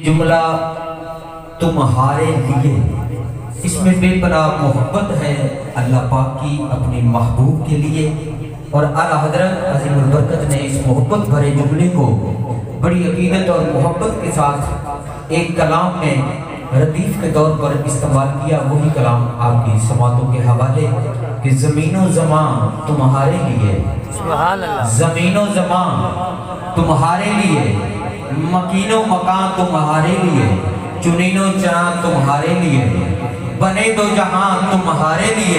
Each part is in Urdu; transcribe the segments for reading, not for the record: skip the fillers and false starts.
جملہ تمہارے لیے، اس میں بے پناہ محبت ہے اللہ پاک کی اپنے محبوب کے لیے، اور اعلیٰ حضرت عظیم البرکت نے اس محبت بھرے جملے کو بڑی عقیدت اور محبت کے ساتھ ایک کلام میں ردیف کے طور پر استعمال کیا۔ وہی کلام آپ کی سماعتوں کے حوالے کہ زمین و زمان تمہارے لیے، زمین و زمان تمہارے لیے، مکین و مکان تمہارے لیے، چنین و چران تمہارے لیے، بنے دو جہاں تمہارے لیے،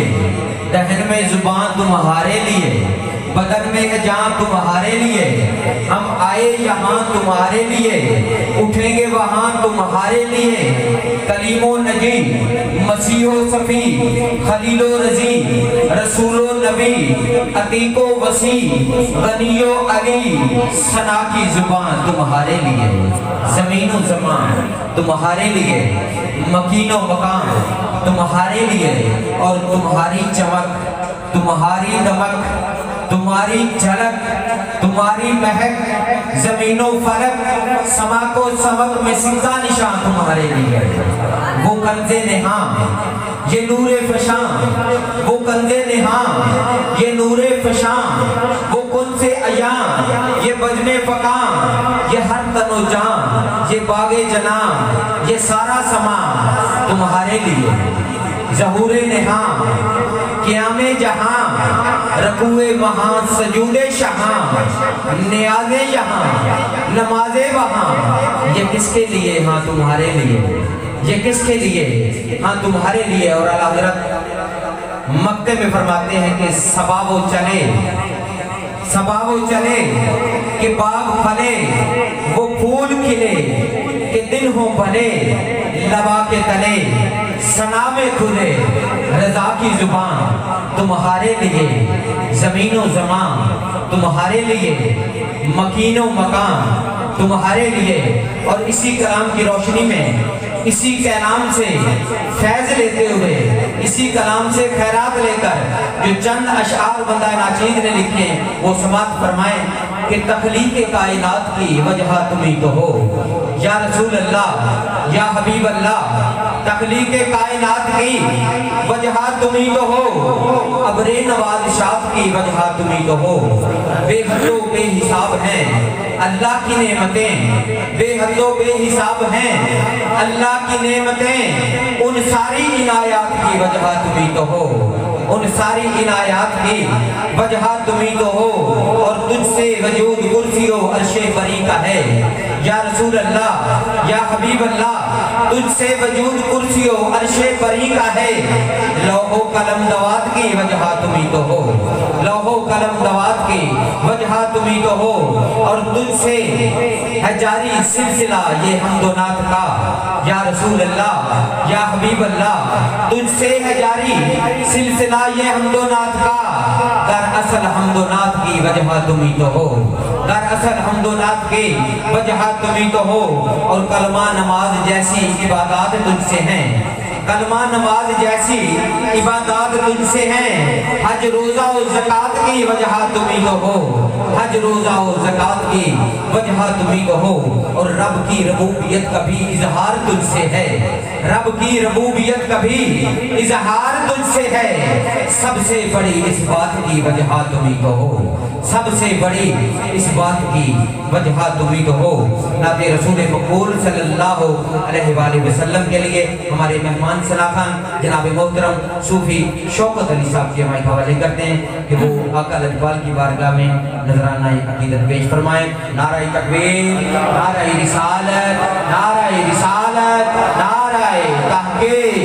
دہن میں زبان تمہارے لیے، بدن میں ہے جان تمہارے لیے، ہم آئے یہاں تمہارے لیے، اٹھیں گے وہاں تمہارے لیے، کلیم و نجی، مسیح و صفی، خلیل و رضی، رسول و نبی، عتیق و وسیع، غنی و علی، ثنا کی زبان تمہارے لیے، زمین و زمان تمہارے لیے، مکین و مکان تمہارے لیے، اور تمہاری چمک، تمہاری دمک، تمہاری جھلک، تمہاری مہک، زمین و فلک، سما کو سمک میں سیدھا نشان تمہارے لیے، وہ کنز نہاں یہ نور فشاں، وہ کنز نہاں یہ نور فشاں، وہ کنز ایام یہ بجم فقاں، یہ ہر تن و جان یہ باغ جنان، یہ سارا سما تمہارے لیے، ظہور نہاں قیام جہاں، رکوع وہاں سجود شہاں، نیاز یہاں نماز وہاں، یہ کس کے لیے؟ ہاں تمہارے لیے، یہ کس کے لیے؟ ہاں تمہارے لیے۔ اور اعلیٰ حضرت مکے میں فرماتے ہیں کہ صبا وہ چلے، صبا وہ چلے کہ باغ پھلے، وہ پھول کھلے کہ دن ہو بھلے، لبا کے تلے ثنا میں کھلے، رضا کی زبان تمہارے لیے، زمین و زمان تمہارے لیے، مکین و مکان تمہارے لیے۔ اور اسی کلام کی روشنی میں، اسی کلام سے فیض لیتے ہوئے، اسی کلام سے خیرات لے کر جو چند اشعار بندہ ناچیز نے لکھے وہ سماعت فرمائیں کہ تخلیق کائنات کی وجہ تمہیں تو ہو یا رسول اللہ یا حبیب اللہ، تخلیق کائنات کی وجہ تمہیں تو ہو، ابر نوازشات کی وجہ تمہیں تو ہو، بے حد و بے حساب ہیں اللہ کی نعمتیں، بے حد و بے حساب ہیں اللہ کی نعمتیں، ان ساری عنایات کی وجہ تمہیں تو ہو، ان ساری عنایات کی وجہ تمہیں تو ہو، اور تجھ سے وجود کرسی و عرش بری کا ہے یا رسول اللہ یا حبیب اللہ، تجھ سے وجود کرسی و عرش بری کا ہے، لوح و قلم دوات کی وجہ تمہیں تو ہو، لوح و قلم دوات کی وجہ تمہیں تو ہو، اور تجھ سے ہے جاری سلسلہ یہ حمد و نعت کا یا رسول اللہ یا حبیب اللہ، تجھ سے ہے جاری سلسلہ یہ حمد و نعت کا، در اصل حمد و نعت کی وجہ تمہیں تو ہو، در اصل حمد و نعت کی وجہ تمہیں تو ہو، اور کلمہ نماز جیسی عبادات تجھ سے ہیں، کلمہ نماز جیسی عبادات تجھ سے ہیں، حج روزہ و زکاة کی وجہ تمہیں تو ہو، حج روزہ و زکاة کی وجہ تمہیں تو ہو، اور رب کی ربوبیت کا بھی اظہار تجھ سے ہے، رب کی ربوبیت کا بھی اظہار تجھ سے ہے، سب سے بڑی اس بات کی وجہ تمہیں تو ہو، سب سے بڑی اس بات کی وجہ تمہیں تو ہو۔ نعت رسول مقبول صلی اللہ علیہ وآلہ وسلم کے لیے ہمارے مہمان سلاخان جناب محترم صوفی شوکت علی صاحب کی ہمیں حوالے کرتے ہیں کہ وہ آقا لجپال کی بارگاہ میں نذرانہ عقیدت پیش فرمائیں۔ نعرہ تکبیر، نعرہ رسالت، نعرہ رسالت، نعرہ تحقیق۔